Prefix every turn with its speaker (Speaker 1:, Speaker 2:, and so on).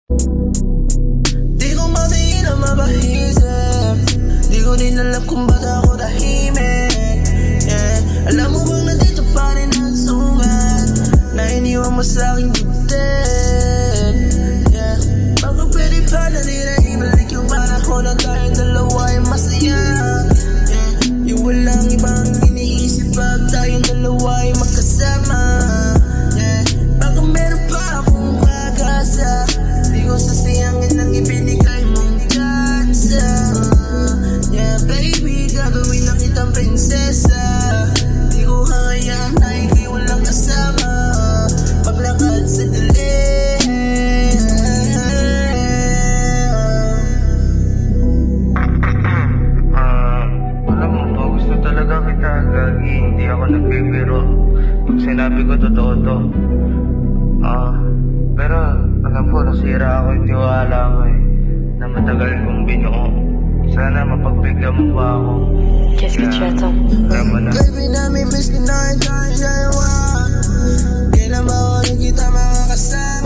Speaker 1: Di ko matingin na mapahisip, di ko din alam kung ba't ako tahimik. Yeah. Alam mo bang nandito pa rin ang sugat na iniwan mo sa aking dibdib. Yeah. Baka pwede pa na nila ibalik yung panahon na tayong dalawa ay masaya. Yeah. Yung walang ibang iniisip pag tayong dalawa ay magkasama. Yeah. Baka meron pa akong pag-asa, di ko sasayangin ang ibinigay mong gasa. Yeah baby, gagawin lang kitang prinsesa. Di ko hangayaan na ikay walang kasama, maglakad sa dilim.
Speaker 2: Alam mo ba, gusto talaga kita, Gagi. Hindi ako nagbibiro. Pag sinabi ko, totoo to. Pero alam ko, nasira ako yung tiwala mo na matagal kong binuo. Sana mapagbigyan mo pa ako.
Speaker 3: Qu'est-ce que tu attends?
Speaker 1: Baby, nami-miss ko na yung dalawa. Kailan ba ulit kita makakasama?